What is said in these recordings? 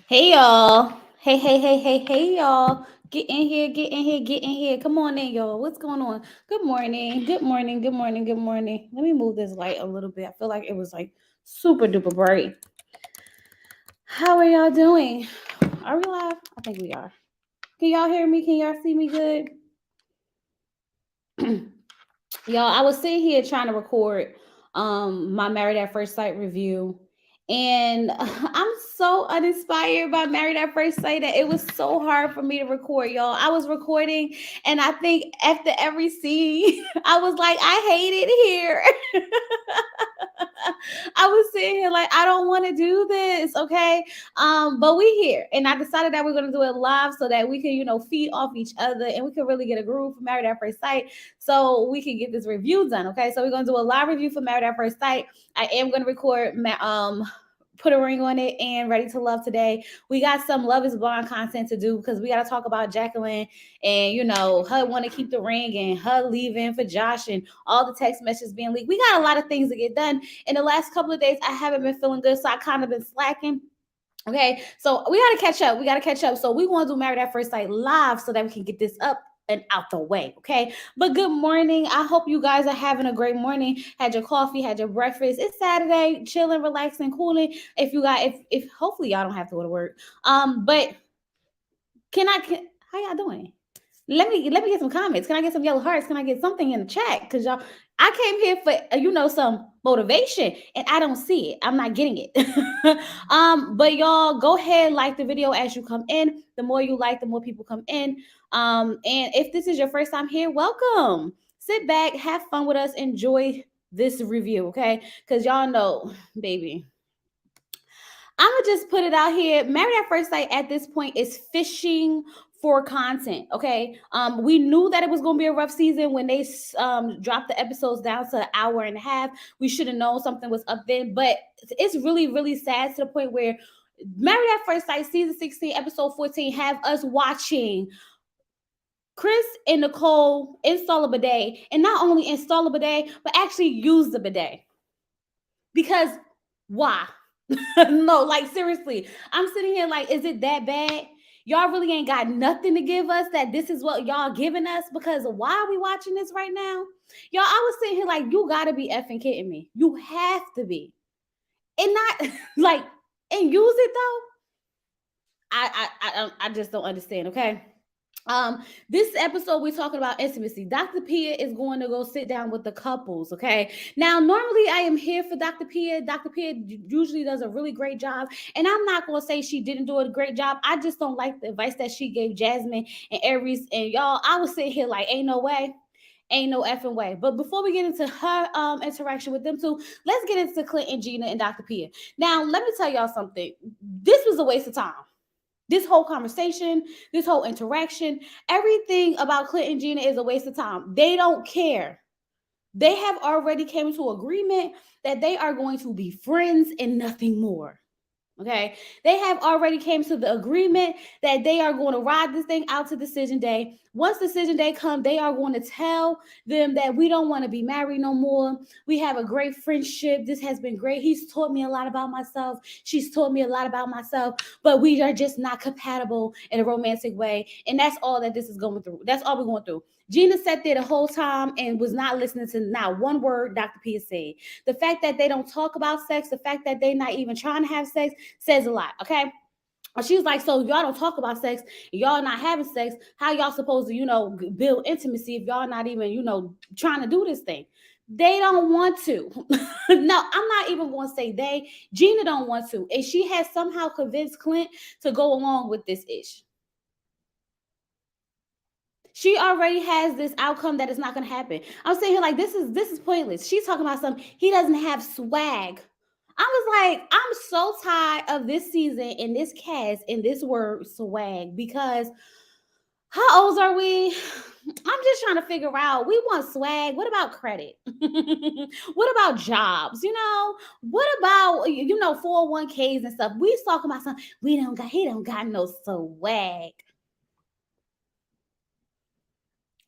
Hey y'all. Hey y'all. Get in here, get in here, get in here. Come on in, y'all. What's going on? Good morning. Good morning. Good morning. Good morning. Let me move this light a little bit. I feel like it was like super duper bright. How are y'all doing? Are we live? I think we are. Can y'all hear me? Can y'all see me good? Y'all, I was sitting here trying to record my Married at First Sight review, and I'm so uninspired by Married at First Sight that it was so hard for me to record. Y'all, I was recording, and I think after every scene I was like, I hate it here. I was sitting here like, I don't want to do this, okay? But we here, and I decided that we're gonna do it live so that we can, feed off each other, and we can really get a groove for Married at First Sight, so we can get this review done, okay? So we're gonna do a live review for Married at First Sight. I am gonna record Put a Ring on It and Ready to Love today. We got some Love is Blind content to do because we got to talk about Jacqueline and, her want to keep the ring and her leaving for Josh and all the text messages being leaked. We got a lot of things to get done. In the last couple of days, I haven't been feeling good, so I kind of been slacking. Okay, so we got to catch up. We got to catch up. So we want to do Married at First Sight live so that we can get this up and out the way. Okay, but good morning. I hope you guys are having a great morning. Had your coffee, had your breakfast. It's Saturday, chilling, relaxing, cooling. If you got, if hopefully y'all don't have to go to work. But how y'all doing? Let me get some comments. Can I get some yellow hearts? Can I get something in the chat? Because y'all, I came here for some motivation, and I don't see it. I'm not getting it. But y'all go ahead, like the video as you come in. The more you like, the more people come in. And if this is your first time here, welcome. Sit back, have fun with us, enjoy this review, okay? Because y'all know, baby. I'm gonna just put it out here. Married at First Sight at this point is fishing for content. Okay, we knew that it was gonna be a rough season when they dropped the episodes down to an hour and a half. We should have known something was up then, but it's really, really sad to the point where Married at First Sight season 16, episode 14 have us watching Chris and Nicole install a bidet, and not only install a bidet, but actually use the bidet. Because why? No, like seriously, I'm sitting here like, is it that bad? Y'all really ain't got nothing to give us that this is what y'all giving us, because why are we watching this right now? Y'all, I was sitting here like, you gotta be effing kidding me. You have to be. And not like, and use it though. I just don't understand, okay? This episode we're talking about intimacy. Dr. Pia is going to go sit down with the couples, okay? Now, normally I am here for Dr. Pia. Dr. Pia usually does a really great job, and I'm not going to say she didn't do a great job. I just don't like the advice that she gave Jasmine and Airris, and y'all, I was sitting here like, ain't no way. Ain't no effing way. But before we get into her interaction with them two, let's get into Clint and Gina and Dr. Pia. Now, let me tell y'all something. This was a waste of time. This whole conversation, this whole interaction, everything about Clint and Gina is a waste of time. They don't care. They have already came to agreement that they are going to be friends and nothing more. Okay, they have already came to the agreement that they are going to ride this thing out to decision day. Once decision day comes, they are going to tell them that we don't want to be married no more. We have a great friendship. This has been great. He's taught me a lot about myself. She's taught me a lot about myself, but we are just not compatible in a romantic way. And that's all that this is going through. That's all we're going through. Gina sat there the whole time and was not listening to not one word Dr. P said. The fact that they don't talk about sex, the fact that they're not even trying to have sex says a lot, okay? She was like, so y'all don't talk about sex, y'all not having sex, how y'all supposed to, build intimacy if y'all not even, trying to do this thing? They don't want to. No, I'm not even going to say they. Gina don't want to. And she has somehow convinced Clint to go along with this ish. She already has this outcome that is not going to happen. I'm saying here like, this is pointless. She's talking about something. He doesn't have swag. I was like, I'm so tired of this season and this cast and this word swag, because how old are we? I'm just trying to figure out. We want swag. What about credit? What about jobs? What about 401ks and stuff? We talking about something. He don't got no swag.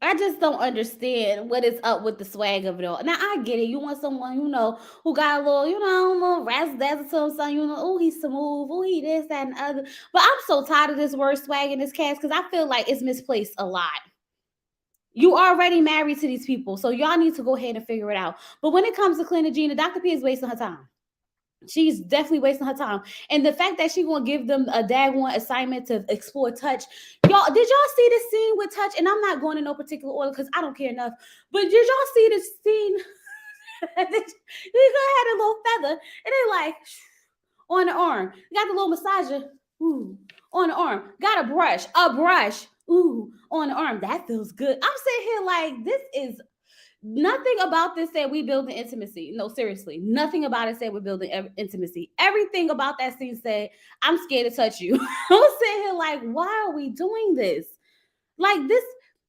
I just don't understand what is up with the swag of it all. Now I get it. You want someone, who got a little, a little razzle dazzle to him, something, oh, he's smooth, oh, he this, that, and the other. But I'm so tired of this word swag in this cast because I feel like it's misplaced a lot. You already married to these people, so y'all need to go ahead and figure it out. But when it comes to Clint and Gina, Dr. P is wasting her time. She's definitely wasting her time. And the fact that she gonna give them a dag one assignment to explore touch. Y'all, did y'all see the scene with touch? And I'm not going in no particular order because I don't care enough. But did y'all see the scene? He had a little feather and they like on the arm. Got the little massager. Ooh, on the arm. Got a brush. Ooh, on the arm. That feels good. I'm sitting here like this is nothing about this said we building intimacy. No, seriously. Nothing about it said we're building intimacy. Everything about that scene said, I'm scared to touch you. I'm sitting here like, why are we doing this? Like this,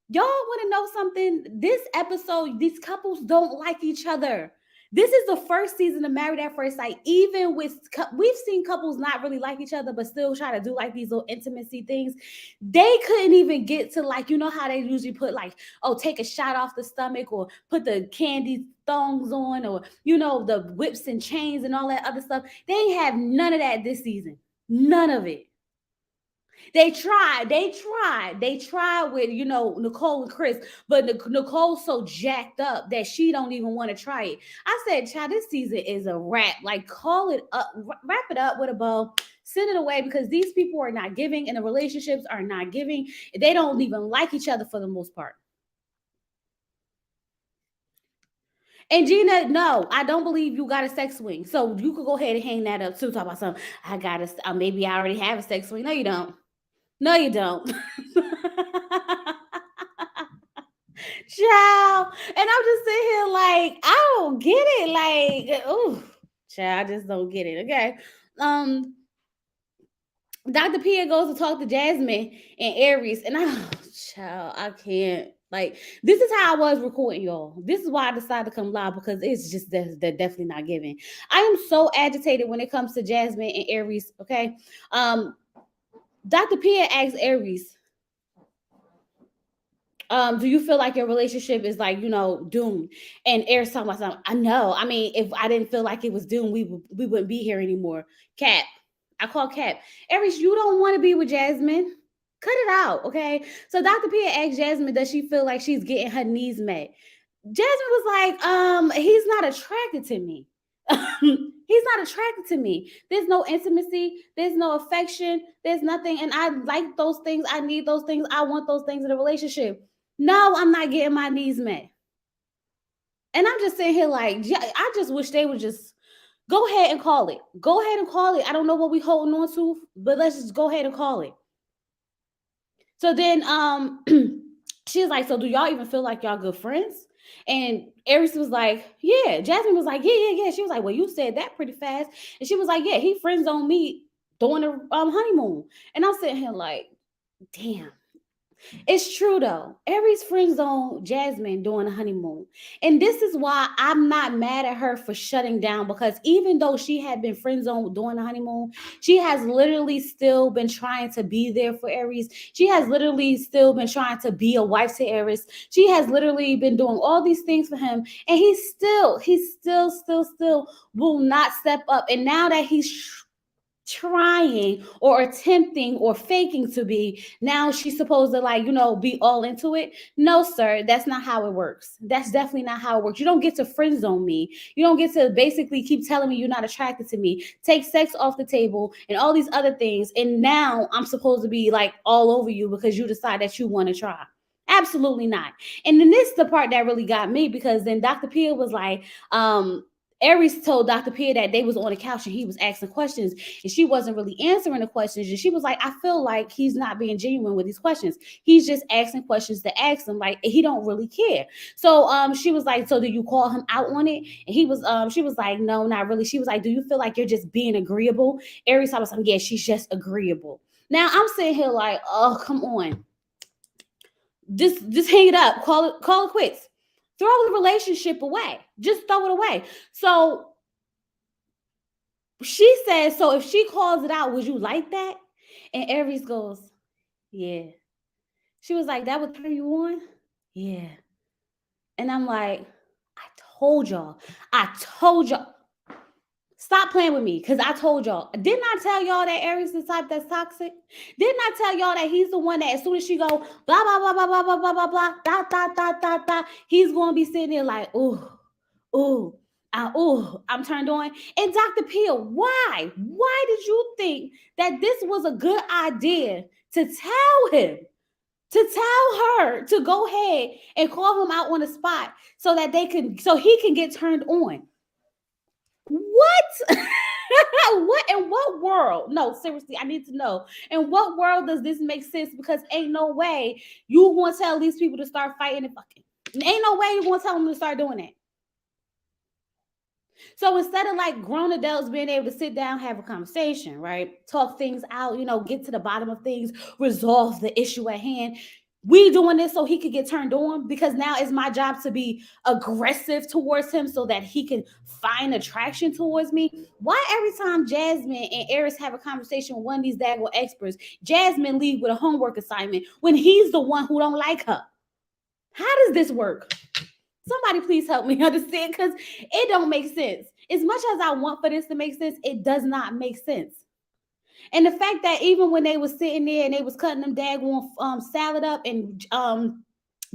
y'all want to know something? This episode, these couples don't like each other. This is the first season of Married at First Sight. Even with, we've seen couples not really like each other, but still try to do like these little intimacy things. They couldn't even get to like, how they usually put like, oh, take a shot off the stomach or put the candy thongs on or, the whips and chains and all that other stuff. They ain't have none of that this season. None of it. They tried with, Nicole and Chris, but Nicole's so jacked up that she don't even want to try it. I said, child, this season is a wrap. Like, call it up, wrap it up with a bow, send it away because these people are not giving and the relationships are not giving. They don't even like each other for the most part. And Gina, no, I don't believe you got a sex swing. So you could go ahead and hang that up too. Talk about something. I got maybe I already have a sex swing. No, you don't. No, you don't. Child. And I'm just sitting here like, I don't get it. Like, oh, child, I just don't get it. Okay. Dr. Pia goes to talk to Jasmine and Airris, and child, I can't. Like, this is how I was recording, y'all. This is why I decided to come live because it's just they're definitely not giving. I am so agitated when it comes to Jasmine and Airris. Okay. Dr. Pia asks Airris, do you feel like your relationship is like, doomed? And Airris talking about something. I know. I mean, if I didn't feel like it was doomed, we wouldn't be here anymore. Cap. I call Cap. Airris, you don't want to be with Jasmine. Cut it out, okay? So Dr. Pia asked Jasmine, does she feel like she's getting her needs met? Jasmine was like, he's not attracted to me. He's not attracted to me. There's no intimacy. There's no affection. There's nothing. And I like those things. I need those things. I want those things in a relationship. No, I'm not getting my needs met. And I'm just sitting here like, I just wish they would just go ahead and call it. Go ahead and call it. I don't know what we holding on to, but let's just go ahead and call it. So then she's like, so do y'all even feel like y'all good friends? And Airris was like, yeah. Jasmine was like, yeah. She was like, well, you said that pretty fast. And she was like, yeah, he friends on me during the honeymoon. And I'm sitting here like, damn. It's true though. Airris friend zone Jasmine during the honeymoon. And this is why I'm not mad at her for shutting down because even though she had been friend zone during the honeymoon, she has literally still been trying to be there for Airris. She has literally still been trying to be a wife to Airris. She has literally been doing all these things for him. And he still will not step up. And now that he's trying or attempting or faking to be, now she's supposed to like, be all into it. No, sir, that's not how it works. That's definitely not how it works. You don't get to friend zone me. You don't get to basically keep telling me you're not attracted to me, take sex off the table and all these other things, and now I'm supposed to be like all over you because you decide that you want to try. Absolutely not. And then this is the part that really got me because then Dr. Pia was like, Airris told Dr. Pia that they was on the couch and he was asking questions and she wasn't really answering the questions. And she was like, I feel like he's not being genuine with these questions. He's just asking questions to ask him. Like, he don't really care. So she was like, so do you call him out on it? And he was, she was like, no, not really. She was like, do you feel like you're just being agreeable? Airris was like, yeah, she's just agreeable. Now I'm sitting here like, oh, come on. Just hang it up. Call it quits. Throw the relationship away. Just throw it away. So she says, so if she calls it out, would you like that? And Airris goes, yeah. She was like, that would turn you on? Yeah. And I'm like, I told y'all. I told y'all. Stop playing with me, because I told y'all. Didn't I tell y'all that Aries is the type that's toxic? Didn't I tell y'all that he's the one that as soon as she go, blah, blah, blah, blah, blah, blah, blah, blah, blah, dot, dot, dot, dot, dot, he's going to be sitting there like, ooh, ooh, I'm turned on. And Dr. Peel, why? Why did you think that this was a good idea to tell him? To tell her to go ahead and call him out on the spot so that so he can get turned on. What? What in what world? No, seriously, I need to know. In what world does this make sense? Because ain't no way you gonna tell these people to start fighting and fucking. Ain't no way you gonna tell them to start doing that. So instead of like grown adults being able to sit down, have a conversation, right? Talk things out, get to the bottom of things, resolve the issue at hand. We doing this so he could get turned on, because now it's my job to be aggressive towards him so that he can find attraction towards me. Why every time Jasmine and Airris have a conversation with one of these daggone experts, Jasmine leave with a homework assignment when he's the one who don't like her? How does this work? Somebody please help me understand, because it don't make sense. As much as I want for this to make sense, it does not make sense. And the fact that even when they was sitting there and they was cutting them daggone salad up, and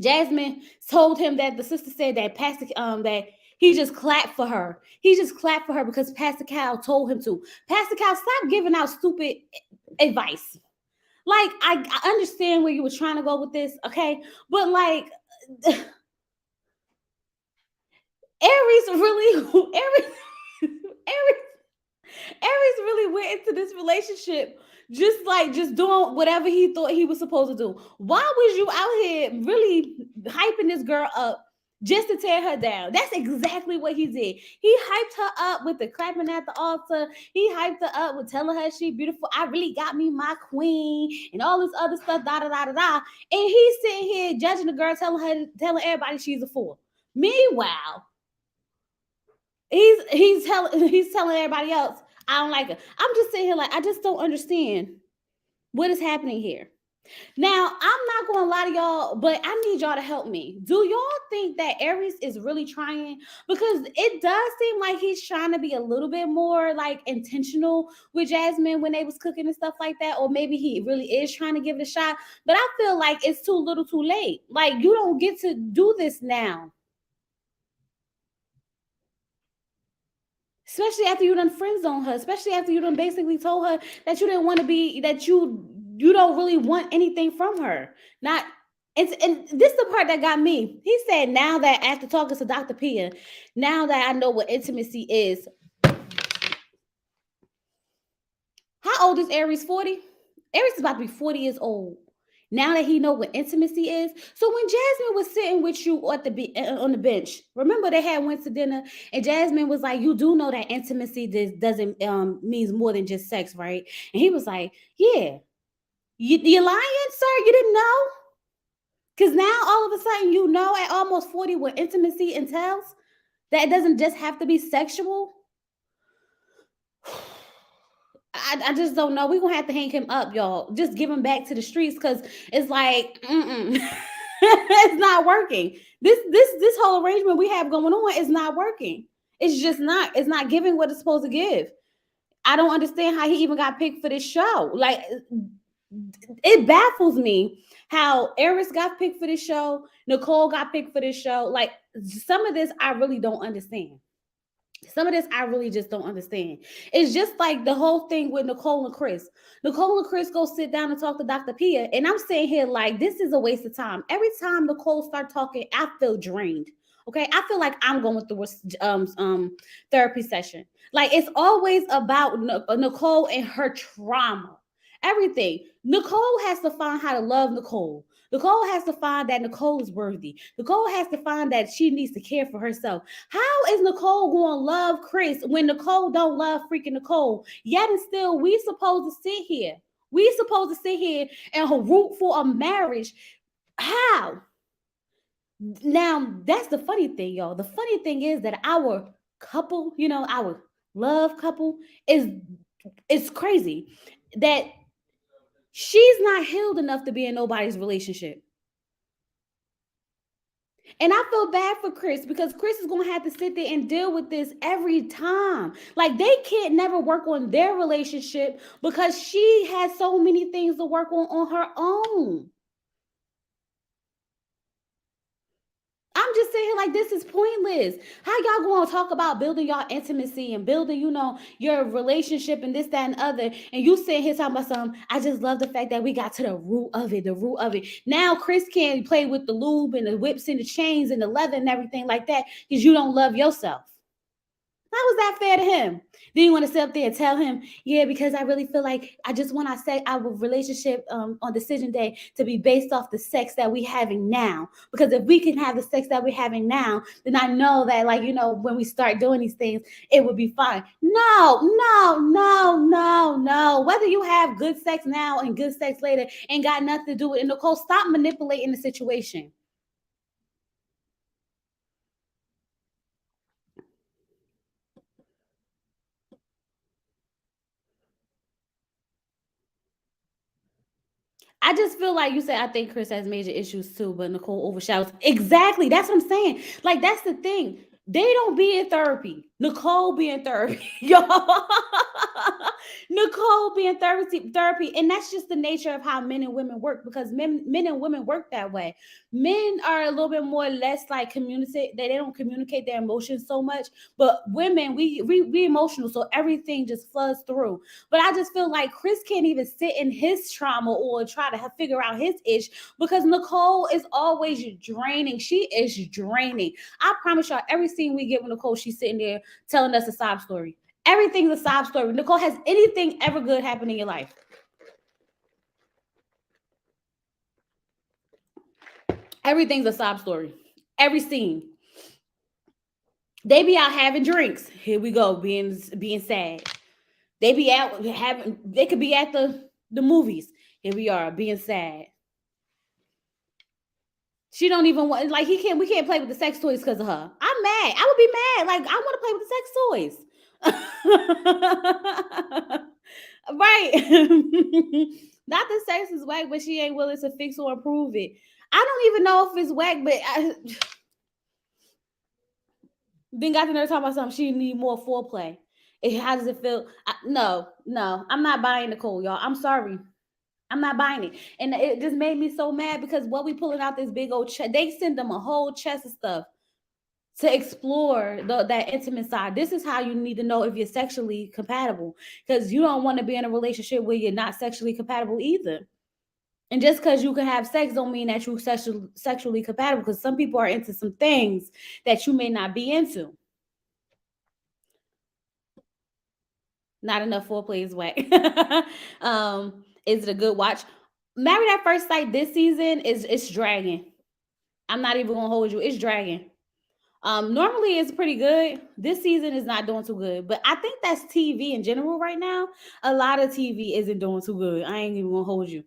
Jasmine told him that the sister said that that he just clapped for her. He just clapped for her because Pastor Cal told him to. Pastor Cal, stop giving out stupid advice. Like, I understand where you were trying to go with this, okay? But like Aries really Aries really went into this relationship just doing whatever he thought he was supposed to do. Why was you out here really hyping this girl up just to tear her down? That's exactly what he did. He hyped her up with the clapping at the altar. He hyped her up with telling her she beautiful. I really got me my queen and all this other stuff, da da da da da. And he's sitting here judging the girl, telling everybody she's a fool. Meanwhile, he's telling everybody else, I don't like her. I'm just sitting here like, I just don't understand what is happening here. Now, I'm not going to lie to y'all, but I need y'all to help me. Do y'all think that Aries is really trying? Because it does seem like he's trying to be a little bit more like intentional with Jasmine when they was cooking and stuff like that. Or maybe he really is trying to give it a shot. But I feel like it's too little too late. Like, you don't get to do this now. Especially after you done friend zone her, especially after you done basically told her that you didn't want to be, that you don't really want anything from her. Not, and this is the part that got me. He said, now that after talking to Dr. Pia, now that I know what intimacy is. How old is Aries? 40? Aries is about to be 40 years old. Now that he know what intimacy is. So when Jasmine was sitting with you at on the bench, remember they had went to dinner, and Jasmine was like, you do know that intimacy doesn't means more than just sex, right? And he was like, yeah. You lying, sir? You didn't know? Because now all of a sudden you know at almost 40 what intimacy entails? That it doesn't just have to be sexual? I just don't know. We're gonna have to hang him up, y'all. Just give him back to the streets, because it's like, it's not working. This whole arrangement we have going on is not working. It's just not. It's not giving what it's supposed to give. I don't understand how he even got picked for this show. Like, it baffles me how Airris got picked for this show, Nicole got picked for this show. Like, some of this I really don't understand. Some of this I really just don't understand. It's just like the whole thing with Nicole and Chris. Nicole and Chris go sit down and talk to Dr. Pia, and I'm sitting here like, this is a waste of time. Every time Nicole start talking, I feel drained. Okay, I feel like I'm going through a therapy session. Like, it's always about Nicole and her trauma. Everything. Nicole has to find how to love Nicole. Nicole has to find that Nicole is worthy. Nicole has to find that she needs to care for herself. How is Nicole going to love Chris when Nicole don't love freaking Nicole? Yet and still, we supposed to sit here. We supposed to sit here and root for a marriage. How? Now, that's the funny thing, y'all. The funny thing is that our couple, our love couple is crazy. That she's not healed enough to be in nobody's relationship. And I feel bad for Chris because Chris is going to have to sit there and deal with this every time. Like they can't never work on their relationship because she has so many things to work on her own. I'm just saying, like, this is pointless. How y'all going to talk about building y'all intimacy and building, your relationship and this, that, and other, and you sitting here talking about something? I just love the fact that we got to the root of it, the root of it. Now Chris can't play with the lube and the whips and the chains and the leather and everything like that because you don't love yourself. How was that fair to him? Then you want to sit up there and tell him, yeah, because I really feel like I just want our relationship on decision day to be based off the sex that we having now. Because if we can have the sex that we're having now, then I know that, like, when we start doing these things, it would be fine. No, no, no, no, no. Whether you have good sex now and good sex later ain't got nothing to do with it. Nicole, stop manipulating the situation. I just feel like you said, I think Chris has major issues too, but Nicole overshadows. Exactly. That's what I'm saying. Like, that's the thing. They don't be in therapy. Nicole be in therapy. Y'all. Nicole be in therapy. And that's just the nature of how men and women work because men and women work that way. Men are a little bit more less like communicate. They don't communicate their emotions so much. But women, we emotional. So everything just floods through. But I just feel like Chris can't even sit in his trauma or try to figure out his ish because Nicole is always draining. She is draining. I promise y'all, every scene we get with Nicole, she's sitting there telling us a sob story. Everything's a sob story. Nicole, has anything ever good happened in your life? Everything's a sob story. Every scene. They be out having drinks. Here we go, being sad. They be out having. They could be at the movies. Here we are being sad. She don't even want like he can't. We can't play with the sex toys because of her. I'm mad. I would be mad. Like I want to play with the sex toys. Right. Not the sex is whack, but she ain't willing to fix or improve it. I don't even know if it's whack, but then got to know talking about something. She need more foreplay. How does it feel? No, I'm not buying Nicole, y'all. I'm sorry. I'm not buying it. And it just made me so mad because what we pulling out this big old chest, they send them a whole chest of stuff to explore that intimate side. This is how you need to know if you're sexually compatible because you don't want to be in a relationship where you're not sexually compatible either. And just because you can have sex don't mean that you're sexually compatible because some people are into some things that you may not be into. Not enough foreplay is whack. Is it a good watch? Married at First Sight this season it's dragging. I'm not even gonna hold you. It's dragging. Normally it's pretty good. This season is not doing too good, but I think that's TV in general right now. A lot of TV isn't doing too good. I ain't even gonna hold you.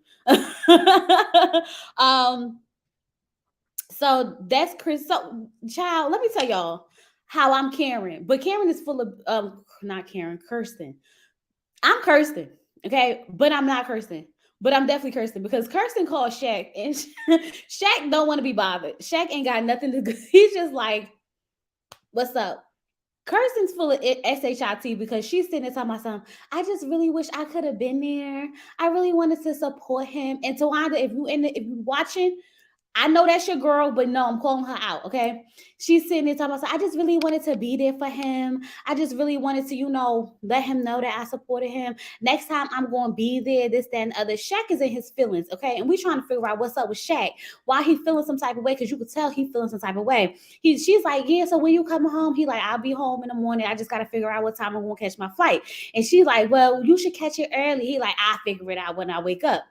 um, so that's Chris. So, child, let me tell y'all how I'm Karen, but Karen is full of not Karen, Kirsten. I'm Kirsten, okay, but I'm not Kirsten. But I'm definitely Kirsten because Kirsten called Shaq, and Shaq don't want to be bothered. Shaq ain't got nothing to do. He's just like, what's up? Kirsten's full of shit because she's sitting there talking about something. I just really wish I could have been there. I really wanted to support him. And Tawanda, if you watching, I know that's your girl, but no, I'm calling her out, okay? She's sitting there talking about, I just really wanted to be there for him. I just really wanted to, let him know that I supported him. Next time I'm going to be there, this, that, and other. Shaq is in his feelings, okay? And we trying to figure out what's up with Shaq. Why he feeling some type of way, because you could tell he feeling some type of way. She's like, yeah, so when you coming home? He like, I'll be home in the morning. I just got to figure out what time I'm going to catch my flight. And she's like, well, you should catch it early. He like, I'll figure it out when I wake up.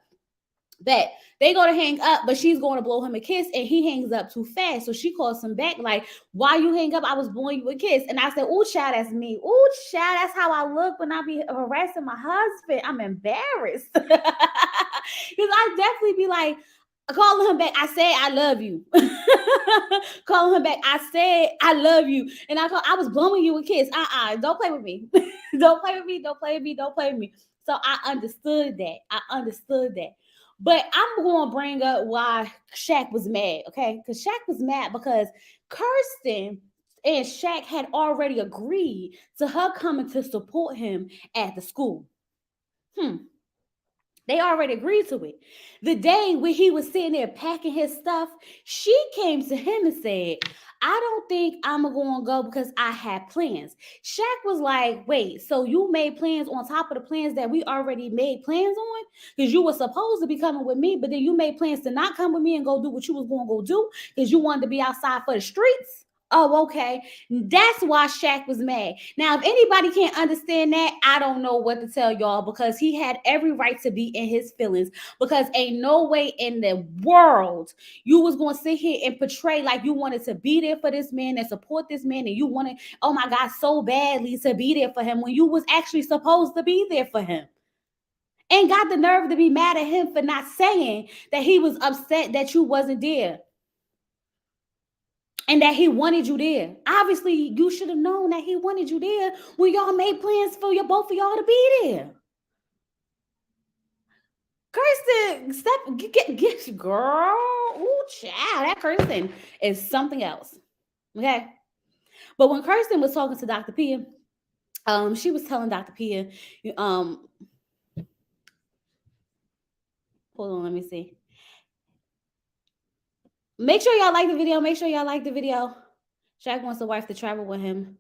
Bet they go to hang up, but she's going to blow him a kiss, and he hangs up too fast. So she calls him back, like, "Why you hang up? I was blowing you a kiss." And I said, "Ooh, child, that's me. Ooh, child, that's how I look when I be harassing my husband. I'm embarrassed because I definitely be like." Calling him back, I said I love you. Calling him back, I said I love you, and I was blowing you a kiss. Don't play with me. Don't play with me. Don't play with me. Don't play with me. So I understood that. But I'm going to bring up why Shaq was mad, okay? Because Shaq was mad because Kirsten and Shaq had already agreed to her coming to support him at the school. They already agreed to it. The day when he was sitting there packing his stuff, she came to him and said, I don't think I'm going to go because I had plans. Shaq was like, wait, so you made plans on top of the plans that we already made plans on? Because you were supposed to be coming with me, but then you made plans to not come with me and go do what you was going to go do because you wanted to be outside for the streets? Oh, okay. That's why Shaq was mad. Now, if anybody can't understand that, I don't know what to tell y'all, because he had every right to be in his feelings, because ain't no way in the world you was going to sit here and portray like you wanted to be there for this man and support this man, and you wanted, oh my God, so badly to be there for him when you was actually supposed to be there for him. And got the nerve to be mad at him for not saying that he was upset that you wasn't there and that he wanted you there. Obviously, you should have known that he wanted you there when y'all made plans for both of y'all to be there. Kirsten, get girl. Ooh, child, that Kirsten is something else. Okay. But when Kirsten was talking to Dr. Pia, she was telling Dr. Pia, hold on, let me see. Make sure y'all like the video. Make sure y'all like the video. Shaq wants a wife to travel with him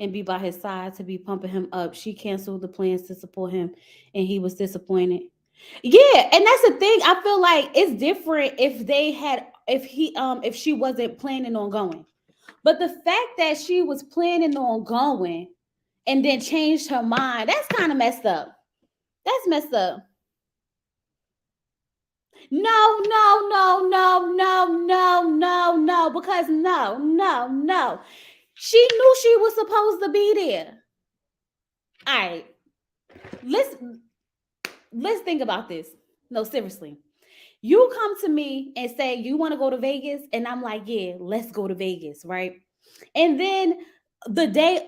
and be by his side, to be pumping him up. She canceled the plans to support him, and he was disappointed. Yeah, and that's the thing. I feel like it's different if she wasn't planning on going. But the fact that she was planning on going and then changed her mind, that's kind of messed up. That's messed up. No, because no. She knew she was supposed to be there. All right. Let's think about this. No, seriously. You come to me and say you want to go to Vegas, and I'm like, yeah, let's go to Vegas, right? And then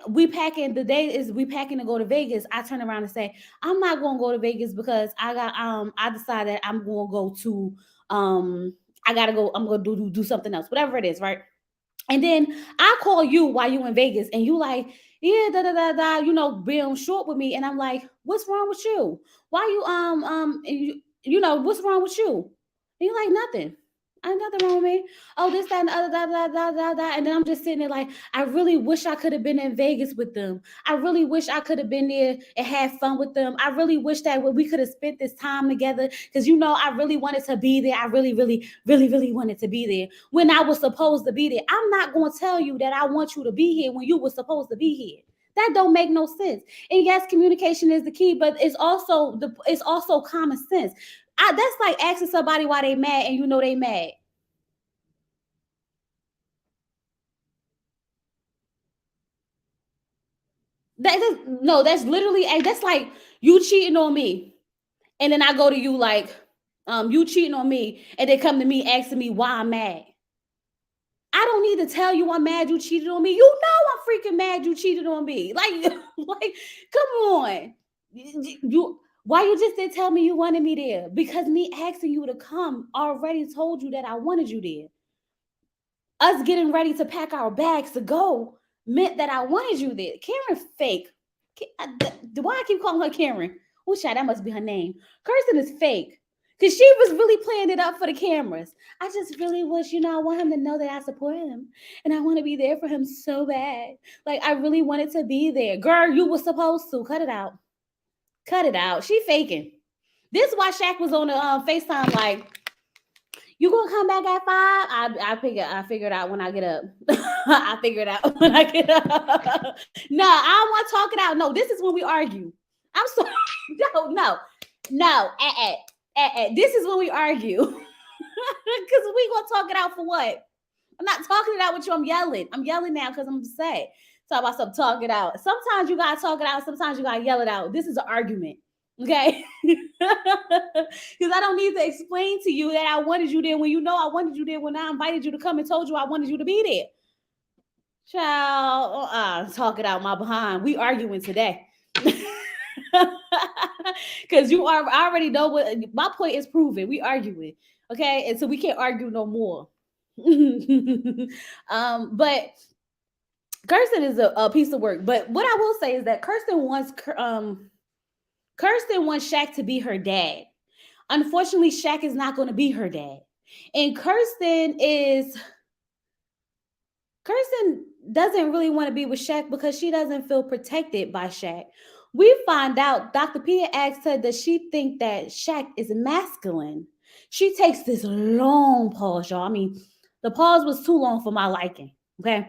we packing to go to Vegas. I turn around and say, I'm not gonna go to Vegas because I decided I'm gonna go to I'm gonna do something else, whatever it is, right? And then I call you while you in Vegas, and you like, yeah, being short with me, and I'm like, what's wrong with you? Why what's wrong with you? And you're like, nothing. Ain't nothing wrong with me. Oh, this, that, and the other, da. And then I'm just sitting there like, I really wish I could have been in Vegas with them. I really wish I could have been there and had fun with them. I really wish that we could have spent this time together, because I really wanted to be there. I really, really, really, really wanted to be there when I was supposed to be there. I'm not going to tell you that I want you to be here when you were supposed to be here. That don't make no sense. And yes, communication is the key, but it's also common sense. That's like asking somebody why they mad and you know they mad. That's literally, that's like you cheating on me, and then I go to you like, you cheating on me, and they come to me asking me why I'm mad. I don't need to tell you I'm mad you cheated on me. You know I'm freaking mad you cheated on me. Like, come on. Why you just didn't tell me you wanted me there? Because me asking you to come already told you that I wanted you there. Us getting ready to pack our bags to go meant that I wanted you there. Karen fake. Why I keep calling her Karen? Oh, child, that must be her name. Kirsten is fake. Because she was really playing it up for the cameras. I just really wish, I want him to know that I support him. And I want to be there for him so bad. Like, I really wanted to be there. Girl, you were supposed to. Cut it out. Cut it out. She faking. This is why Shaq was on the FaceTime like, you gonna come back at 5? I figured out when I get up. I figured out when I get up. No, I don't want to talk it out. No, this is when we argue. I'm sorry. No. This is when we argue. Because we gonna talk it out for what? I'm not talking it out with you. I'm yelling. I'm yelling now because I'm upset. Talk about something, talk it out. Sometimes you gotta talk it out. Sometimes you gotta yell it out. This is an argument. Okay. Because I don't need to explain to you that I wanted you there when I wanted you there when I invited you to come and told you I wanted you to be there. Child, talk it out my behind. We arguing today. Because I already know what my point is proven. We arguing, okay, and so we can't argue no more. But Kirsten is a piece of work. But what I will say is that Kirsten wants Shaq to be her dad. Unfortunately, Shaq is not going to be her dad, and Kirsten doesn't really want to be with Shaq because she doesn't feel protected by Shaq. We find out Dr. Pia asked her, does she think that Shaq is masculine? She takes this long pause, y'all. I mean, the pause was too long for my liking. Okay.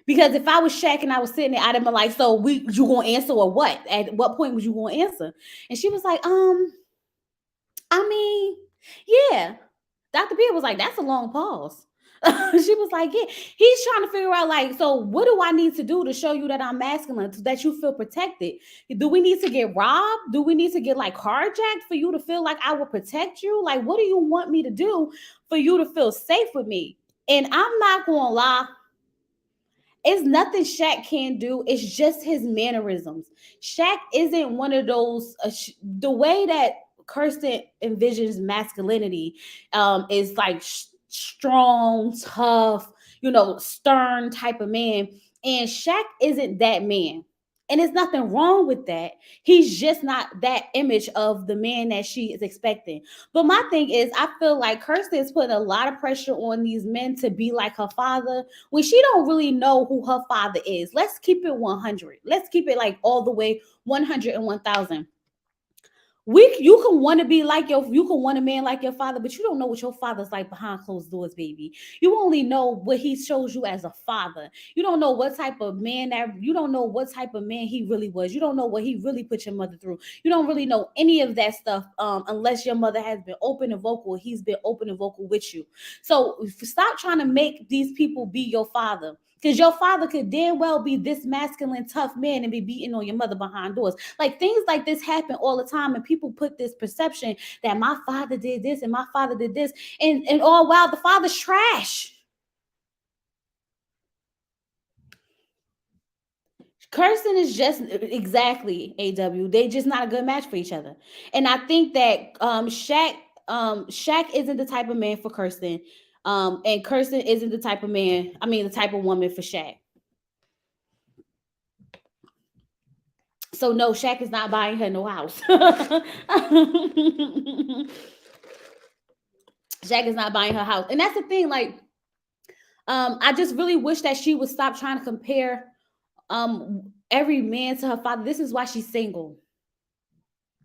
Because if I was Shaq and I was sitting there, I'd have been like, so you gonna answer or what? At what point was you gonna answer? And she was like, I mean, yeah. Dr. Pia was like, that's a long pause. She was like, yeah, he's trying to figure out, like, so what do I need to do to show you that I'm masculine, that you feel protected? Do we need to get robbed? Do we need to get like carjacked for you to feel like I will protect you? Like, what do you want me to do for you to feel safe with me? And I'm not gonna lie, it's nothing Shaq can do. It's just his mannerisms. Shaq isn't one of those. The way that Kirsten envisions masculinity is like strong, tough, stern type of man. And Shaq isn't that man. And there's nothing wrong with that. He's just not that image of the man that she is expecting. But my thing is, I feel like Kirsten is putting a lot of pressure on these men to be like her father when she don't really know who her father is. Let's keep it 100. Let's keep it like all the way 100 and 1000. You can want to be like you can want a man like your father, but you don't know what your father's like behind closed doors, baby. You only know what he shows you as a father. You don't know what type of man he really was. You don't know what he really put your mother through. You don't really know any of that stuff unless your mother has been open and vocal. He's been open and vocal with you. So stop trying to make these people be your father. Because your father could damn well be this masculine, tough man and be beating on your mother behind doors. Like things like this happen all the time, and people put this perception that my father did this and my father did this, and all while the father's trash. Kirsten is just exactly AW. They just not a good match for each other. And I think that Shaq isn't the type of man for Kirsten. And Kirsten isn't the type of man, the type of woman for Shaq. So no, Shaq is not buying her no house. Shaq is not buying her house. And that's the thing, like, I just really wish that she would stop trying to compare every man to her father. This is why she's single.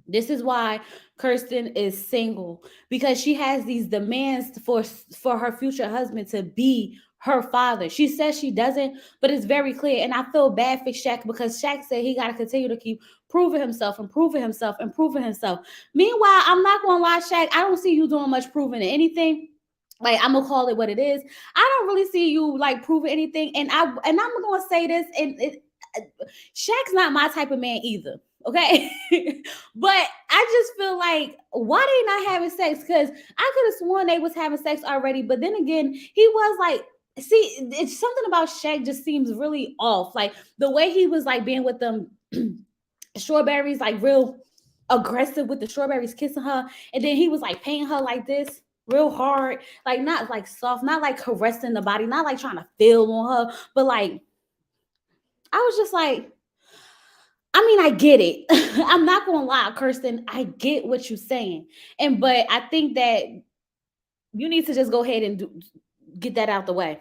This is why Kirsten is single, because she has these demands for her future husband to be her father. She says she doesn't, but it's very clear. And I feel bad for Shaq because Shaq said he got to continue to keep proving himself and proving himself and proving himself. Meanwhile, I'm not going to lie, Shaq, I don't see you doing much proving anything. Like, I'm gonna call it what it is. I don't really see you like proving anything. And I'm gonna say this, and Shaq's not my type of man either. Okay. But I just feel like, why they not having sex? Because I could have sworn they was having sex already. But then again, he was like, see, it's something about Shaq just seems really off. Like the way he was like being with them strawberries, like real aggressive with the strawberries, kissing her. And then he was like paying her like this real hard, like not like soft, not like caressing the body, not like trying to feel on her, but like I was just like, I get it. I'm not gonna lie, Kirsten. I get what you're saying, but I think that you need to just go ahead and get that out the way,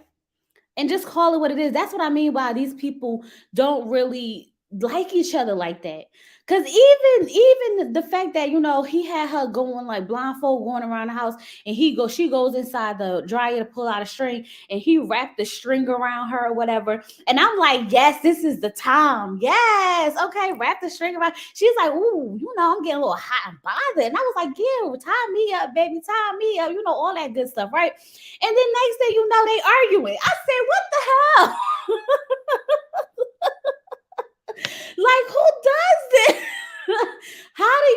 and just call it what it is. That's what I mean by these people don't really like each other like that. Because even the fact that he had her going like blindfold going around the house, and she goes inside the dryer to pull out a string, and he wrapped the string around her or whatever. And I'm like, yes, this is the time. Yes, okay, wrap the string around. She's like, ooh, I'm getting a little hot and bothered. And I was like, yeah, tie me up, baby, tie me up, all that good stuff, right? And then next thing you know, they arguing. I said, what the hell? Like, who does this? How do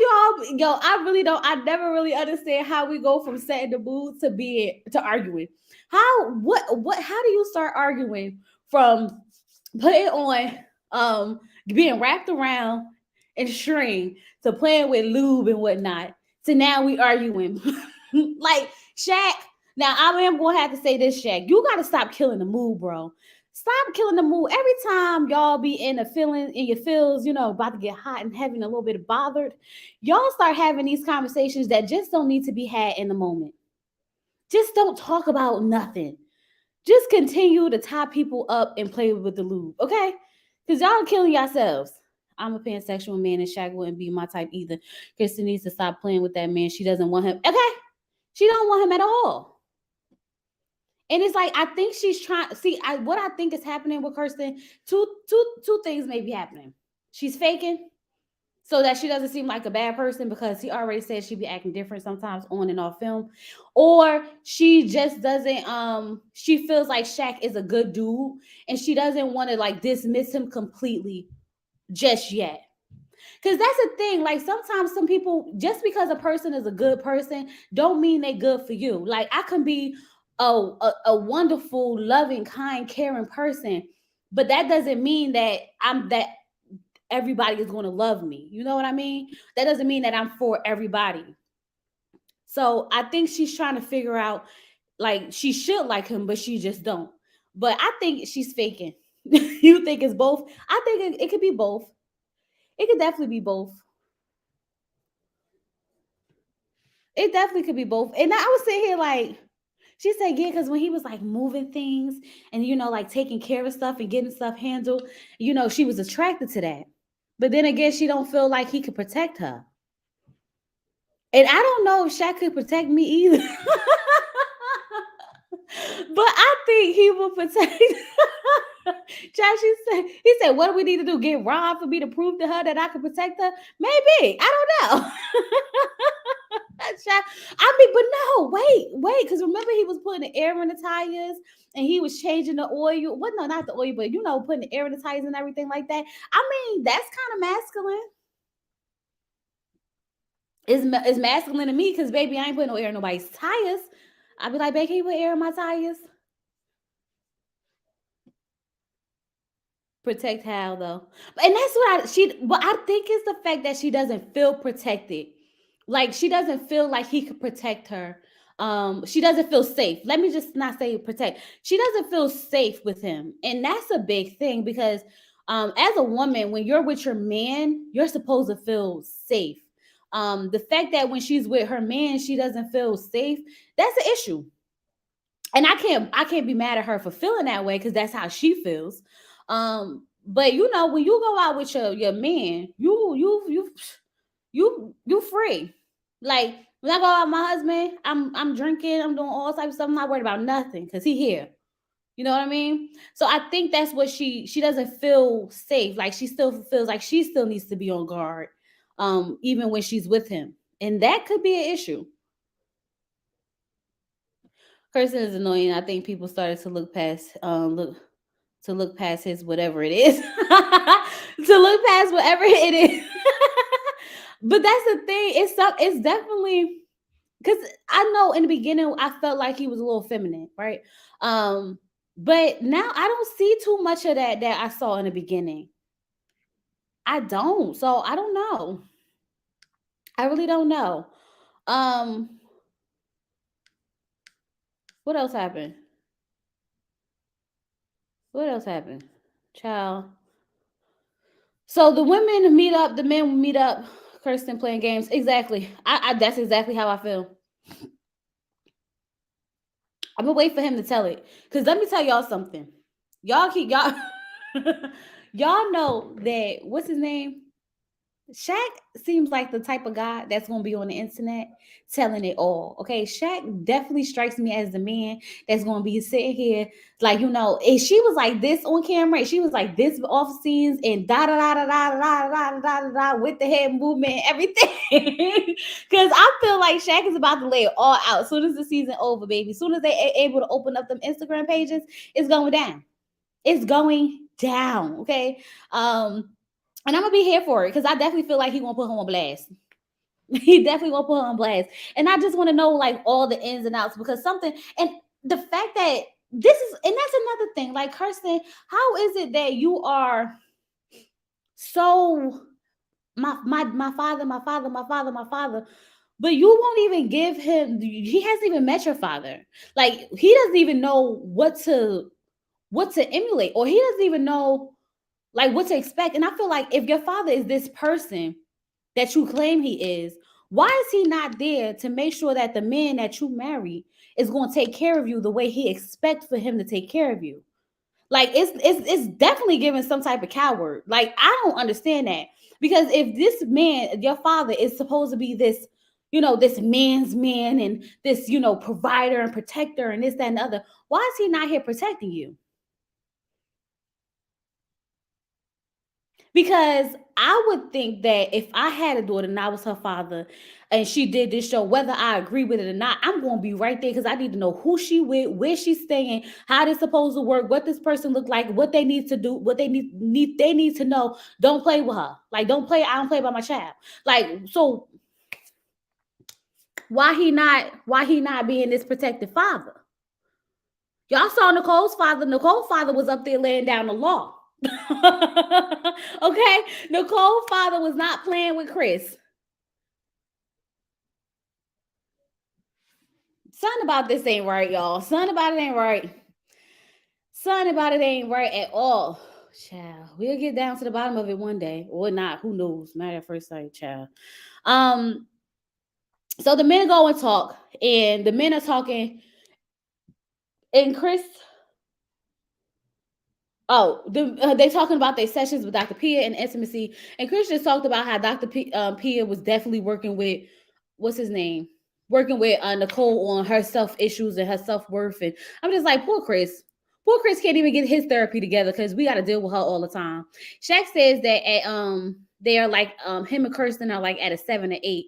y'all I never really understand how we go from setting the mood to arguing. How do you start arguing from putting on being wrapped around and string to playing with lube and whatnot to now we arguing. Like Shaq. Now I am gonna have to say this, Shaq. You gotta stop killing the mood, bro. Stop killing the mood. Every time y'all be in a feeling in your feels, about to get hot and having a little bit of bothered, y'all start having these conversations that just don't need to be had in the moment. Just don't talk about nothing. Just continue to tie people up and play with the lube, okay? Because y'all are killing yourselves. I'm a pansexual man and Shaq wouldn't be my type either. Kristen needs to stop playing with that man. She doesn't want him. Okay? She don't want him at all. And it's like I think she's trying. See, what I think is happening with Kirsten. Two things may be happening. She's faking so that she doesn't seem like a bad person because he already said she'd be acting different sometimes on and off film, or she just doesn't. She feels like Shaq is a good dude and she doesn't want to like dismiss him completely just yet. Because that's the thing. Like sometimes some people, just because a person is a good person, don't mean they good for you. Like I can be a wonderful, loving, kind, caring person, but that doesn't mean that everybody is going to love me. You know what I mean? That doesn't mean that I'm for everybody. So I think she's trying to figure out, like she should like him, but she just don't. But I think she's faking. You think it's both? I think it could be both. It could definitely be both. It definitely could be both. And I was sitting here like, she said, yeah, because when he was like moving things and, like taking care of stuff and getting stuff handled, she was attracted to that. But then again, she don't feel like he could protect her. And I don't know if Shaq could protect me either. But I think he will protect. Josh, he said, what do we need to do? Get robbed for me to prove to her that I can protect her? Maybe. I don't know. But no, wait, because remember he was putting the air in the tires and he was changing the oil. Well, no, not the oil, but putting the air in the tires and everything like that. I mean, that's kind of masculine. It's masculine to me because baby, I ain't putting no air in nobody's tires. I'd be like, babe, can you put air in my tires? Protect how though? And that's what I think it's the fact that she doesn't feel protected. Like she doesn't feel like he could protect her. She doesn't feel safe. Let me just not say protect. She doesn't feel safe with him. And that's a big thing because as a woman, when you're with your man, you're supposed to feel safe. The fact that when she's with her man, she doesn't feel safe, that's an issue. And I can't be mad at her for feeling that way because that's how she feels. But when you go out with your man, you free. Like when I go out with my husband, I'm drinking, I'm doing all types of stuff. I'm not worried about nothing because he here. You know what I mean? So I think that's what she doesn't feel safe. Like she still feels like she still needs to be on guard, even when she's with him, and that could be an issue. Kirsten is annoying. I think people started to look past his whatever it is, to look past whatever it is. But that's the thing. It's definitely because I know in the beginning I felt like he was a little feminine, right? But now I don't see too much of that I saw in the beginning. I don't. So I don't know. I really don't know. What else happened? What else happened? Child. So the women meet up, the men meet up, Kirsten playing games. Exactly. I that's exactly how I feel. I'm gonna wait for him to tell it. Cause let me tell y'all something. Y'all y'all know that what's his name? Shaq seems like the type of guy that's gonna be on the internet telling it all. Okay, Shaq definitely strikes me as the man that's gonna be sitting here like and she was like this on camera, she was like this off scenes and da da da da da da da da da da with the head movement and everything. Because I feel like Shaq is about to lay it all out. As soon as the season over, baby. As soon as they able to open up them Instagram pages, it's going down. It's going down. Okay. And I'm gonna be here for it because I definitely feel like he won't put her on blast. He definitely won't put her on blast. And I just want to know like all the ins and outs because something and the fact that this is and that's another thing. Like Kirsten, how is it that you are so my father, my father, my father, my father. But you won't even give him. He hasn't even met your father. Like he doesn't even know what to emulate, or he doesn't even know like what to expect. And I feel like if your father is this person that you claim he is, why is he not there to make sure that the man that you marry is going to take care of you the way he expects for him to take care of you? Like it's definitely giving some type of coward. Like I don't understand that, because if this man, your father, is supposed to be this, this man's man and this, provider and protector and this, that, and the other, why is he not here protecting you? Because I would think that if I had a daughter and I was her father and she did this show, whether I agree with it or not, I'm going to be right there because I need to know who she with, where she's staying, how this supposed to work, what this person look like, what they need to do, what they need to know. Don't play with her. Like, I don't play by my child. Like, so why he not being this protective father? Y'all saw Nicole's father. Nicole's father was up there laying down the law. Okay, Nicole's father was not playing with Chris. Something about this ain't right, y'all. Something about it ain't right. Something about it ain't right at all. Child, we'll get down to the bottom of it one day, or not. Who knows? Not at first sight, child. So the men go and talk, and the men are talking, and Chris. Oh, they talking about their sessions with Dr. Pia and intimacy, and Chris just talked about how Dr. Pia was definitely working with, what's his name, working with Nicole on her self issues and her self worth, and I'm just like, poor Chris. Poor Chris can't even get his therapy together because we got to deal with her all the time. Shaq says that they are like him and Kirsten are like at a 7 or 8.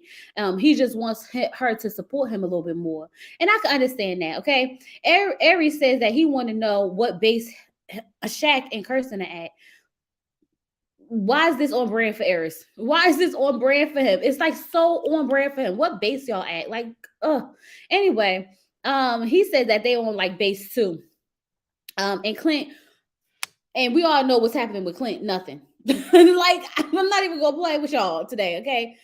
He just wants her to support him a little bit more, and I can understand that. Okay, Airris says that he want to know what base Shaq and Kirsten are at. Why is this on brand for Airris? Why is this on brand for him? It's like so on brand for him. What base y'all at? Like, anyway, he said that they on like base 2. And Clint, and we all know what's happening with Clint. Nothing. Like, I'm not even gonna play with y'all today, okay?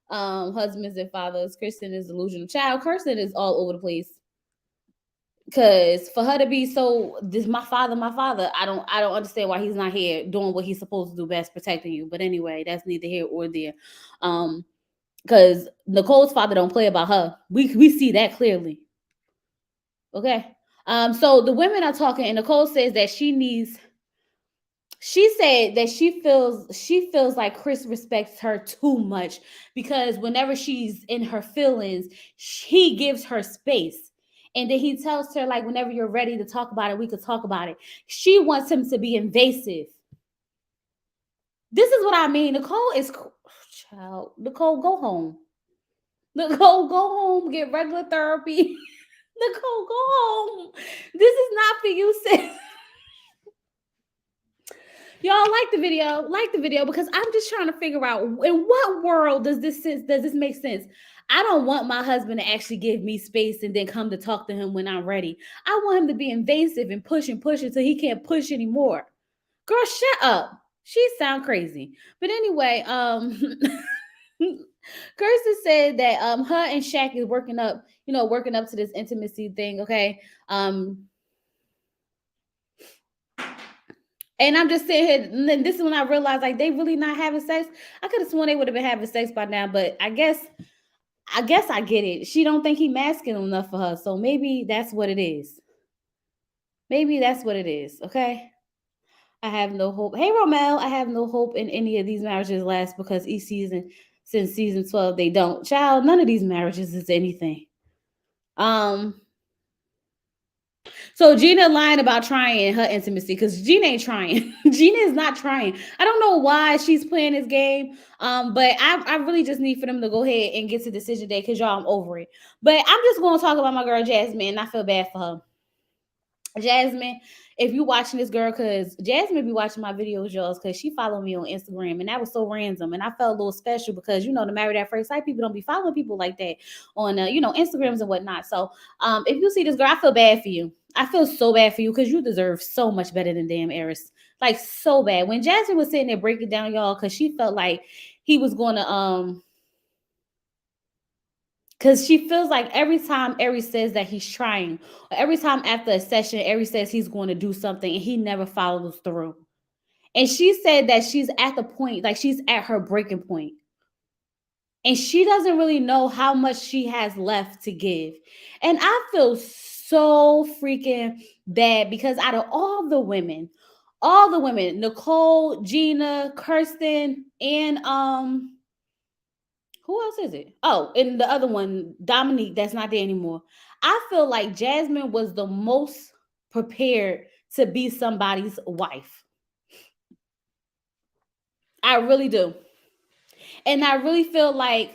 Husbands and fathers. Kirsten is delusional child. Kirsten is all over the place. Cause for her to be so, this my father, I don't understand why he's not here doing what he's supposed to do best, protecting you. But anyway, that's neither here or there. Because Nicole's father don't play about her. We see that clearly. Okay. So the women are talking, and Nicole says that she said that she feels like Chris respects her too much, because whenever she's in her feelings, he gives her space. And then he tells her, like, whenever you're ready to talk about it, we could talk about it. She wants him to be invasive. This is what I mean. Nicole, go home. Nicole, go home, get regular therapy. Nicole, go home. This is not for you, sis. Y'all like the video, because I'm just trying to figure out, in what world does this make sense? I don't want my husband to actually give me space and then come to talk to him when I'm ready. I want him to be invasive and push until he can't push anymore. Girl, shut up. She sound crazy. But anyway, Kirsten said that her and Shaq is working up to this intimacy thing, okay? And I'm just sitting here, and this is when I realized, like, they really not having sex. I could have sworn they would have been having sex by now, but I guess I get it. She don't think he masculine enough for her, so maybe that's what it is. Maybe that's what it is. Okay. I have no hope. Hey, Romel, I have no hope in any of these marriages last, because each season, since season 12, they don't. Child, none of these marriages is anything. So Gina lying about trying her intimacy, because Gina ain't trying. Gina is not trying. I don't know why she's playing this game. But I really just need for them to go ahead and get to decision day, because y'all, I'm over it. But I'm just going to talk about my girl Jasmine, and I feel bad for her. Jasmine, if you watching this, girl, because Jasmine be watching my videos, y'all, because she followed me on Instagram, and that was so random, and I felt a little special, because the Married at First Sight people don't be following people like that on Instagrams and whatnot. So if you see this, girl, I feel bad for you. I feel so bad for you, because you deserve so much better than damn Airris. Like, so bad. When Jasmine was sitting there breaking down, y'all, because she felt like he was going to because she feels like every time Airris says that he's trying, or every time after a session, Airris says he's going to do something and he never follows through. And she said that she's at the point, like she's at her breaking point. And she doesn't really know how much she has left to give. And I feel so freaking bad because out of all the women, Nicole, Gina, Kirsten, and who else is it? Oh, and the other one, Dominique, that's not there anymore. I feel like Jasmine was the most prepared to be somebody's wife. I really do. And I really feel like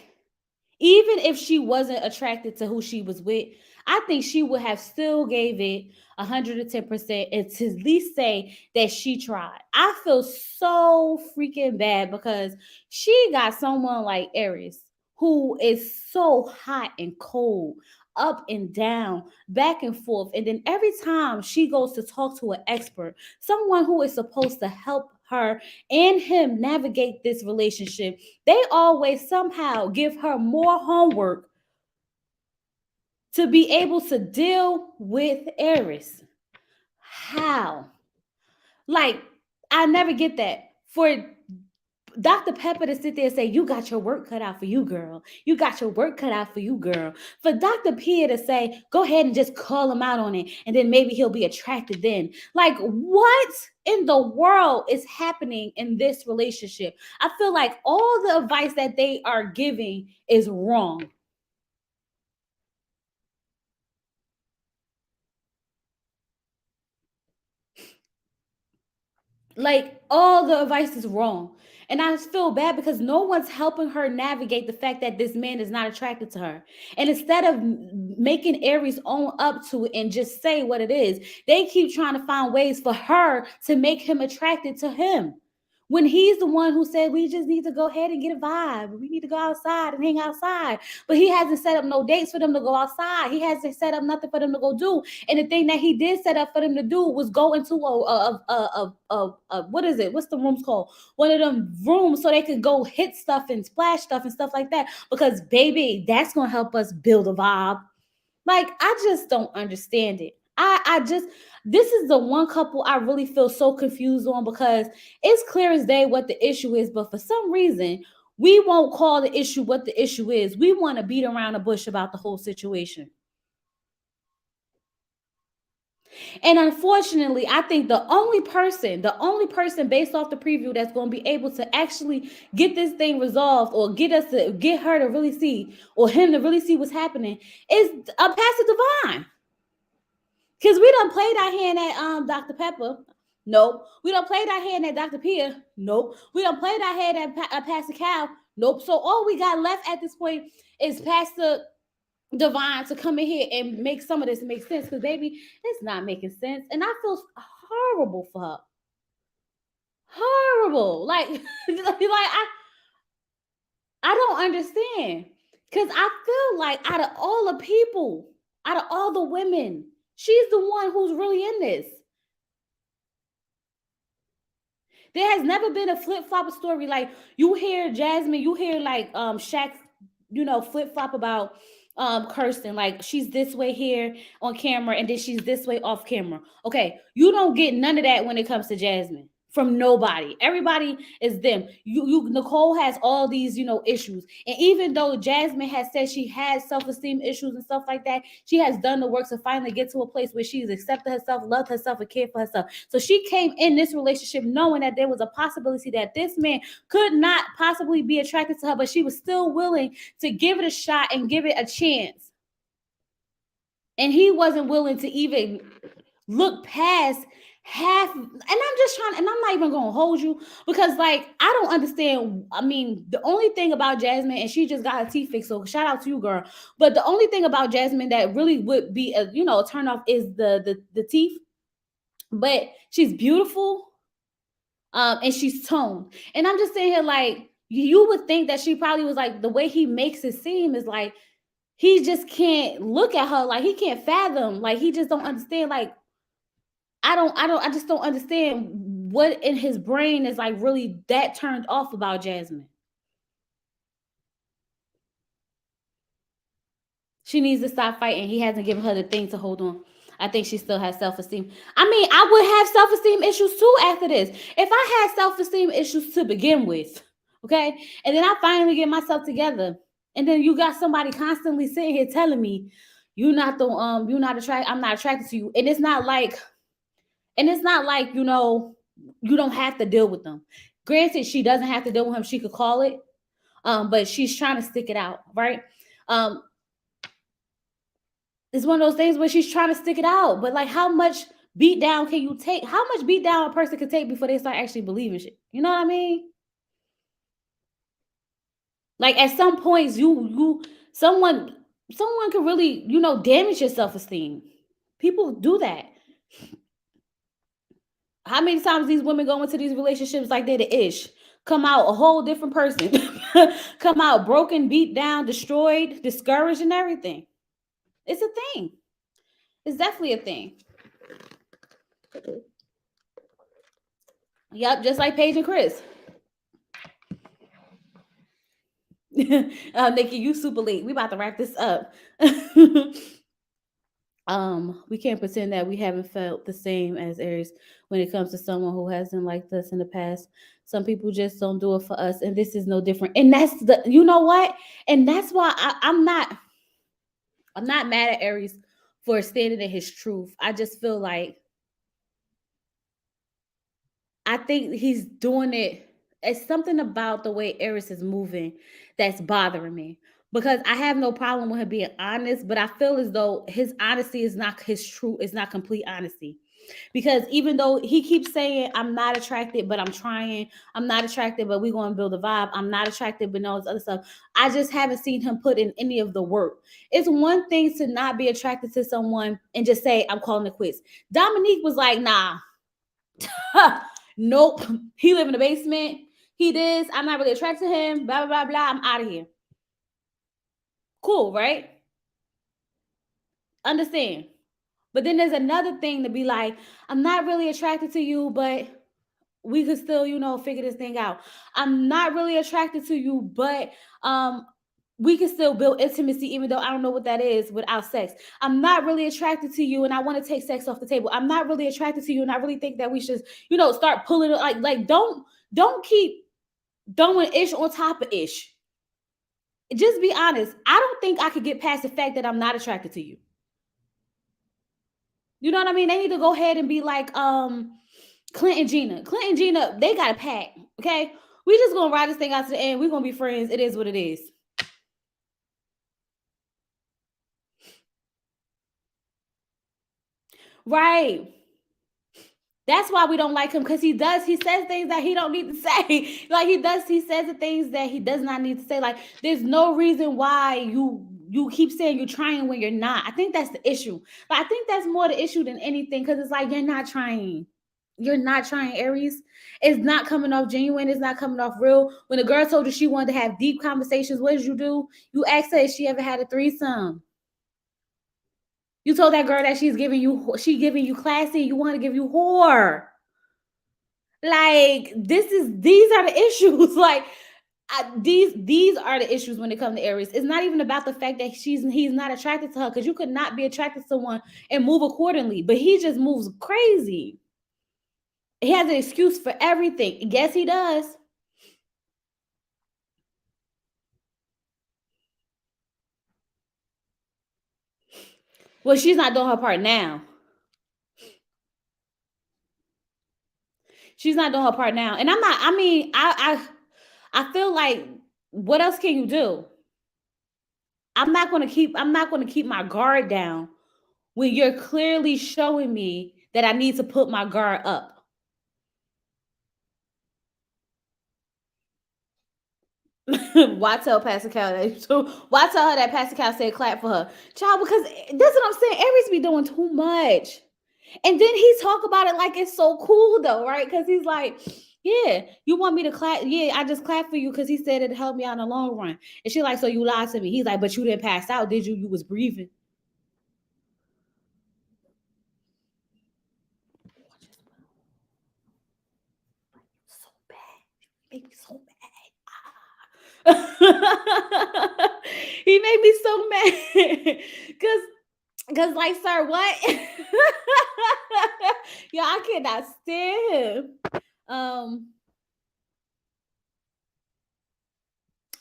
even if she wasn't attracted to who she was with, I think she would have still gave it 110% and to at least say that she tried. I feel so freaking bad because she got someone like Airris who is so hot and cold, up and down, back and forth. And then every time she goes to talk to an expert, someone who is supposed to help her and him navigate this relationship, they always somehow give her more homework to be able to deal with Airris. How? Like, I never get that. For Dr. Pepper to sit there and say, you got your work cut out for you, girl. You got your work cut out for you, girl. For Dr. Pierre to say, go ahead and just call him out on it, and then maybe he'll be attracted then. Like, what in the world is happening in this relationship? I feel like all the advice that they are giving is wrong. Like, all the advice is wrong. And I just feel bad because no one's helping her navigate the fact that this man is not attracted to her. And instead of making Airris own up to it and just say what it is, they keep trying to find ways for her to make him attracted to him. When he's the one who said we just need to go ahead and get a vibe. We need to go outside and hang outside. But he hasn't set up no dates for them to go outside. He hasn't set up nothing for them to go do. And the thing that he did set up for them to do was go into a what is it? What's the rooms called? One of them rooms so they could go hit stuff and splash stuff and stuff like that. Because baby, that's gonna help us build a vibe. Like, I just don't understand it. I just, this is the one couple I really feel so confused on because it's clear as day what the issue is, but for some reason, we won't call the issue what the issue is. We want to beat around the bush about the whole situation. And unfortunately, I think the only person based off the preview that's going to be able to actually get this thing resolved or get her to really see or him to really see what's happening is Pastor Divine. Because we done played our hand at Dr. Pepper. Nope. We done played our hand at Dr. Pierre. Nope. We done played our hand at Pastor Cal. Nope. So all we got left at this point is Pastor Divine to come in here and make some of this make sense. Because baby, it's not making sense. And I feel horrible for her. Horrible. Like I don't understand. Because I feel like out of all the people, out of all the women, she's the one who's really in this. There has never been a flip-flop story. Like, you hear Jasmine, you hear like Shaq, flip-flop about Kirsten. Like, she's this way here on camera, and then she's this way off camera. Okay, you don't get none of that when it comes to Jasmine. From nobody. Everybody is them. Nicole has all these, issues. And even though Jasmine has said she has self-esteem issues and stuff like that, she has done the work to finally get to a place where she's accepted herself, loved herself, and cared for herself. So she came in this relationship knowing that there was a possibility that this man could not possibly be attracted to her, but she was still willing to give it a shot and give it a chance. And he wasn't willing to even look past half. And I'm just trying, and I'm not even gonna hold you because, like, I don't understand. I mean, the only thing about Jasmine, and she just got her teeth fixed, so shout out to you, girl. But the only thing about Jasmine that really would be a turn off is the teeth. But she's beautiful, and she's toned. And I'm just saying here, like, you would think that she probably was like, the way he makes it seem is like he just can't look at her, like he can't fathom, like he just don't understand, like I just don't understand what in his brain is like really that turned off about Jasmine. She needs to stop fighting. He hasn't given her the thing to hold on. I think she still has self-esteem. I mean, I would have self-esteem issues too after this. If I had self-esteem issues to begin with, okay, and then I finally get myself together, and then you got somebody constantly sitting here telling me you're not attracted, I'm not attracted to you. And it's not like, you don't have to deal with them. Granted, she doesn't have to deal with him. She could call it. But she's trying to stick it out, right? Um, it's one of those things where she's trying to stick it out. But like, how much beat down can you take? How much beat down a person can take before they start actually believing shit? You know what I mean? Like at some points, someone can really, damage your self-esteem. People do that. How many times these women go into these relationships like they're the ish, come out a whole different person, come out broken, beat down, destroyed, discouraged, and everything. It's a thing. It's definitely a thing. Yep, just like Paige and Chris. Nikki, you super late. We about to wrap this up. We can't pretend that we haven't felt the same as Aries when it comes to someone who hasn't liked us in the past. Some people just don't do it for us, and this is no different. And that's you know what? And that's why I'm not mad at Aries for standing in his truth. I just feel like I think he's doing it. It's something about the way Aries is moving that's bothering me, because I have no problem with him being honest, but I feel as though his honesty is not his true, it's not complete honesty. Because even though he keeps saying, I'm not attracted, but I'm trying, I'm not attracted, but we're going to build a vibe, I'm not attracted, but no, this other stuff, I just haven't seen him put in any of the work. It's one thing to not be attracted to someone and just say, I'm calling it quits. Dominique was like, nah. Nope. He live in the basement. He this. I'm not really attracted to him. Blah, blah, blah, blah. I'm out of here. Cool, right? Understand. But then there's another thing to be like, I'm not really attracted to you, but we could still, figure this thing out. I'm not really attracted to you, but we can still build intimacy, even though I don't know what that is without sex. I'm not really attracted to you, and I want to take sex off the table. I'm not really attracted to you, and I really think that we should, start pulling it. Like don't keep throwing ish on top of ish. Just be honest. I don't think I could get past the fact that I'm not attracted to you. You know what I mean? They need to go ahead and be like Clint and Gina. Clint and Gina, they got a pack. Okay, we just gonna ride this thing out to the end. We're gonna be friends. It is what it is. Right. That's why we don't like him, because he says things that he don't need to say. Like he says the things that he does not need to say. Like there's no reason why you keep saying you're trying when you're not. I think that's the issue. But I think that's more the issue than anything, because it's like you're not trying. You're not trying, Aries. It's not coming off genuine. It's not coming off real. When the girl told you she wanted to have deep conversations, what did you do? You asked her if she ever had a threesome. You told that girl that she giving you classy. You want to give you whore. Like these are the issues. Like these are the issues when it comes to Aries. It's not even about the fact that he's not attracted to her, because you could not be attracted to someone and move accordingly. But he just moves crazy. He has an excuse for everything. Yes, he does. Well, she's not doing her part now. She's not doing her part now. And I'm not, I mean, I feel like, what else can you do? I'm not gonna keep my guard down when you're clearly showing me that I need to put my guard up. Why tell Pastor Cal that? So why tell her that Pastor Cal said clap for her, child? Because that's what I'm saying. Aries be doing too much, and then he talk about it like it's so cool though, right? Because he's like, yeah, you want me to clap? Yeah, I just clap for you because he said it helped me out in the long run. And she like, so you lied to me. He's like, but you didn't pass out, did you? You was breathing. So bad, make me so bad. He made me so mad. Cause like, sir, what? Yo, I cannot stand him.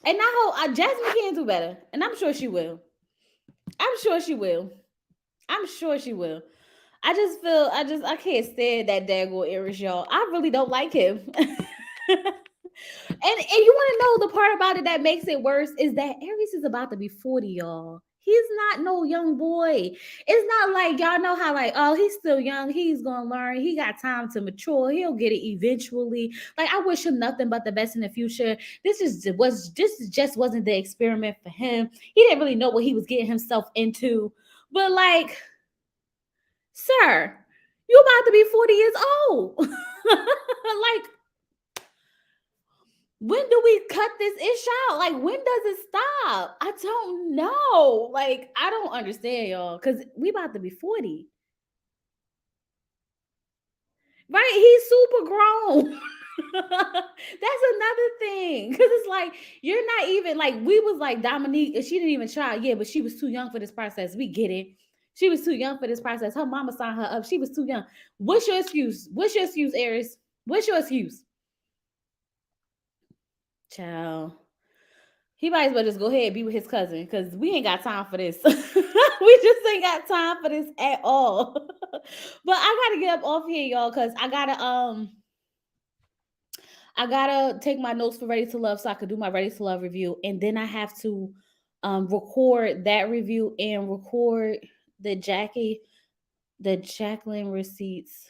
And I hope Jasmine can do better, and I'm sure she will. I'm sure she will. I'm sure she will. I can't stand that daggone Airris, y'all. I really don't like him. And you want to know the part about it that makes it worse is that Airris is about to be 40, y'all. He's not no young boy. It's not like y'all know how like, oh, he's still young. He's gonna learn. He got time to mature. He'll get it eventually. Like I wish him nothing but the best in the future. This just wasn't the experiment for him. He didn't really know what he was getting himself into. But like, sir, you about to be 40 years old. Like, when do we cut this ish out? Like, when does it stop? I don't know. Like, I don't understand, y'all, because we about to be 40. Right? He's super grown. That's another thing. Because it's like, you're not even, like, we was like, Dominique, she didn't even try. Yeah, but she was too young for this process. We get it. She was too young for this process. Her mama signed her up. She was too young. What's your excuse? What's your excuse, Airris? What's your excuse? Child. He might as well just go ahead and be with his cousin because we ain't got time for this. We just ain't got time for this at all. But I gotta get up off here, y'all, because I gotta take my notes for Ready to Love so I could do my Ready to Love review, and then I have to record that review and record the Jacqueline receipts.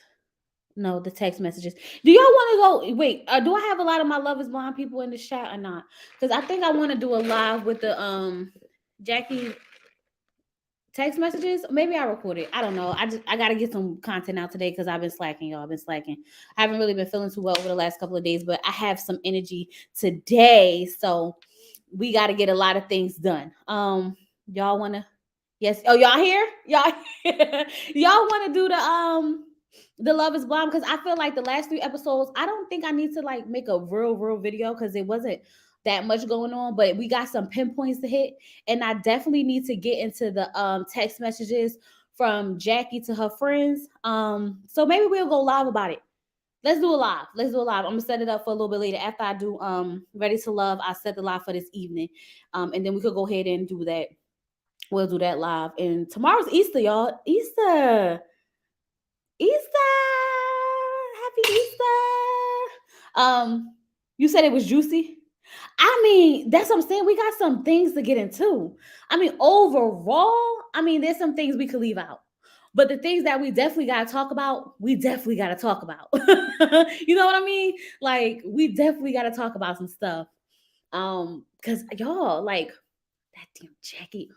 No, the text messages. Do y'all want to go? Wait, do I have a lot of my Love Is Blind people in the chat or not? Because I think I want to do a live with the Jackie text messages. Maybe I record it. I don't know. I gotta get some content out today because I've been slacking, y'all. I've been slacking. I haven't really been feeling too well over the last couple of days, but I have some energy today, so we got to get a lot of things done. Y'all wanna? Yes. Oh, y'all here? Y'all y'all want to do the Love Is Blind? Because I feel like the last 3 episodes, I don't think I need to like make a real video because it wasn't that much going on, but we got some pinpoints to hit, and I definitely need to get into the text messages from Jackie to her friends. So maybe we'll go live about it. Let's do a live. I'm gonna set it up for a little bit later after I do Ready to Love. I set the live for this evening, and then we could go ahead and do that. We'll do that live. And tomorrow's Easter, y'all. Easter. Happy Easter. You said it was juicy. I mean, that's what I'm saying. We got some things to get into. I mean, overall, I mean, there's some things we could leave out. But the things that we definitely got to talk about, we definitely got to talk about. You know what I mean? Like, we definitely got to talk about some stuff. Because y'all, like, that damn Jackie.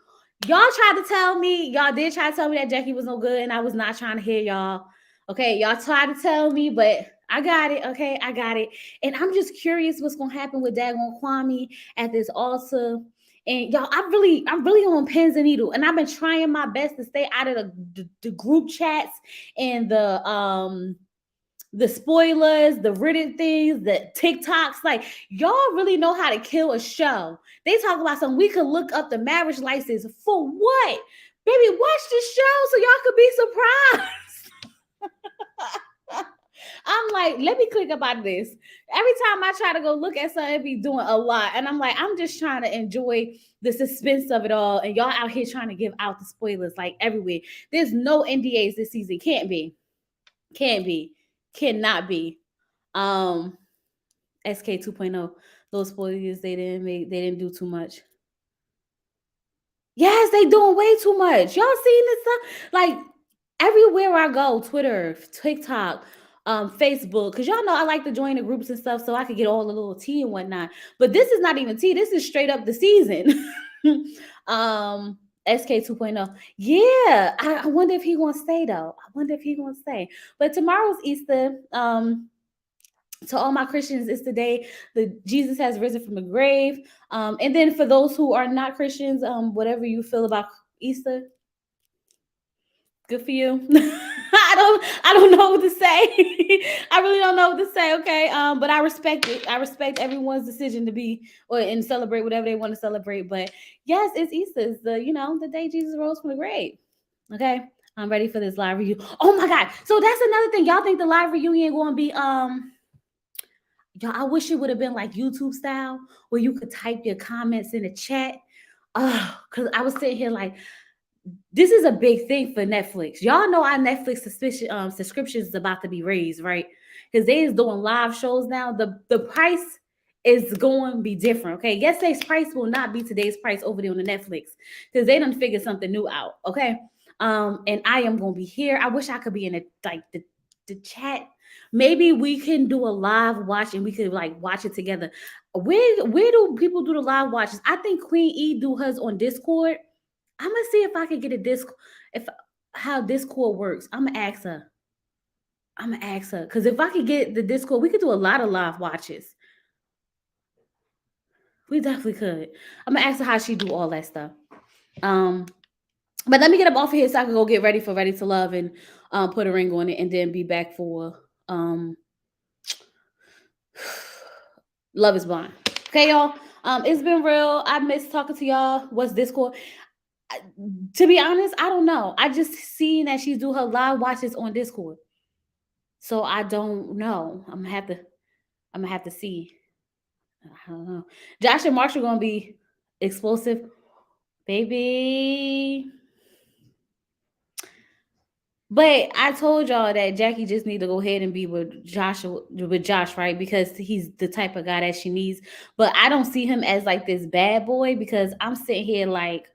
Y'all tried to tell me, y'all did try to tell me that Jackie was no good, and I was not trying to hear y'all. Okay, y'all tried to tell me, but I got it. Okay, I got it. And I'm just curious what's gonna happen with Dagon Kwame at this altar. And y'all, I'm really on pins and needles, and I've been trying my best to stay out of the group chats and the spoilers, the Reddit things, the TikToks. Like, y'all really know how to kill a show. They talk about something. We could look up the marriage license for what? Baby, watch the show so y'all could be surprised. I'm like, let me click about this. Every time I try to go look at something, be doing a lot. And I'm like, I'm just trying to enjoy the suspense of it all. And y'all out here trying to give out the spoilers like everywhere. There's no NDAs this season. Can't be. Cannot be. SK 2.0. Those spoilers they didn't do too much. Yes, they doing way too much. Y'all seen this stuff? Like everywhere I go, Twitter, TikTok, Facebook, because y'all know I like to join the groups and stuff so I could get all the little tea and whatnot. But this is not even tea. This is straight up the season. SK 2.0. Yeah, I wonder if he gonna stay though. But tomorrow's Easter. To all my Christians, it's the day that Jesus has risen from the grave. And then for those who are not Christians, whatever you feel about Easter, good for you. I don't know what to say. I really don't know what to say. Okay. But I respect it. I respect everyone's decision to be or and celebrate whatever they want to celebrate. But yes, it's Easter. It's the day Jesus rose from the grave. Okay. I'm ready for this live reunion. Oh my God. So that's another thing. Y'all think the live reunion gonna be y'all, I wish it would have been like YouTube style where you could type your comments in the chat. Oh, because I was sitting here like, this is a big thing for Netflix. Y'all know our Netflix subscription is about to be raised, right? Because they is doing live shows now. The price is going to be different. Okay. Yesterday's price will not be today's price over there on the Netflix because they done figured something new out. Okay. And I am going to be here. I wish I could be in the chat. Maybe we can do a live watch and we could like watch it together. Where do people do the live watches? I think Queen E do hers on Discord. I'm gonna see if I can get a disc if how Discord works. I'm gonna ask her. Because if I could get the Discord, we could do a lot of live watches. We definitely could. I'm gonna ask her how she do all that stuff. But let me get up off of here so I can go get ready for Ready to Love and put a ring on it and then be back for Love is Blind. Okay, y'all. It's been real. I miss talking to y'all. What's Discord? To be honest, I don't know. I just seen that she's do her live watches on Discord. So I don't know. I'm gonna have to see. I don't know. Josh and Marshall gonna be explosive, baby. But I told y'all that Jackie just need to go ahead and be with Josh, right? Because he's the type of guy that she needs. But I don't see him as like this bad boy because I'm sitting here like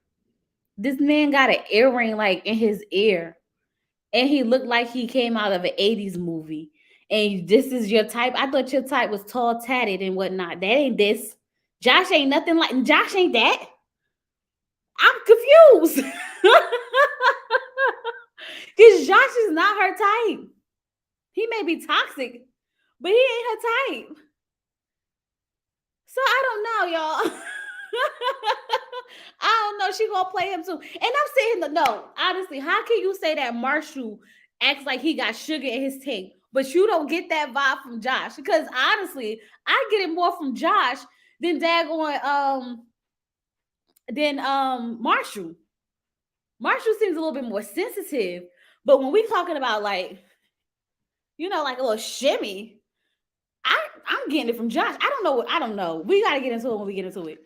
this man got an earring like in his ear. And he looked like he came out of an 80s movie. And this is your type. I thought your type was tall, tatted, and whatnot. That ain't this. Josh ain't nothing like Josh ain't that. I'm confused. Because Josh is not her type. He may be toxic, but he ain't her type. So I don't know, y'all. I don't know. She gonna play him too. And I'm saying no, honestly, how can you say that Marshall acts like he got sugar in his tank, but you don't get that vibe from Josh? Because honestly, I get it more from Josh than Marshall. Marshall seems a little bit more sensitive, but when we talking about like like a little shimmy, I'm getting it from Josh. I don't know. We gotta get into it when we get into it.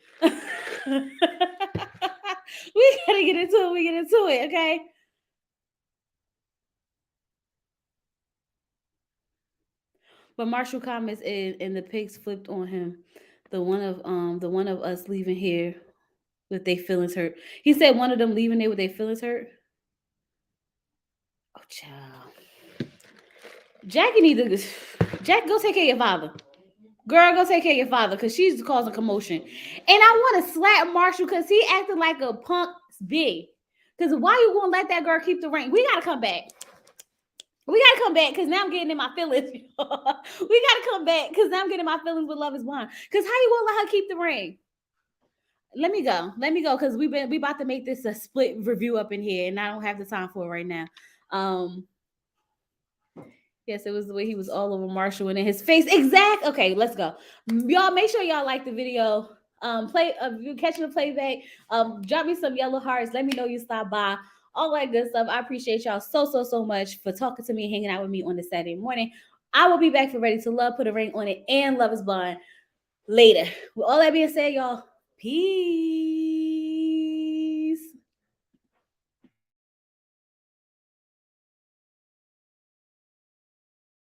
We gotta get into it when we get into it, okay? But Marshall comments and the pigs flipped on him. The one of us leaving here with their feelings hurt. He said one of them leaving there with their feelings hurt. Oh, child. Jackie go take care of your father. Girl, go take care of your father because she's causing commotion. And I want to slap Marshall because he acting like a punk B. Because why you gonna let that girl keep the ring? We gotta come back. Because now I'm getting in my feelings. We gotta come back because now I'm getting my feelings with Love is Blind. Because how you gonna let her keep the ring? Let me go because we about to make this a split review up in here, and I don't have the time for it right now. Yes, it was the way he was all over Marshall and in his face. Exact. Okay, let's go. Y'all make sure y'all like the video. If you're catching the playback, drop me some yellow hearts. Let me know you stopped by. All that good stuff. I appreciate y'all so much for talking to me and hanging out with me on this Saturday morning. I will be back for Ready to Love, put a ring on it, and Love is Blind later. With all that being said, y'all, peace.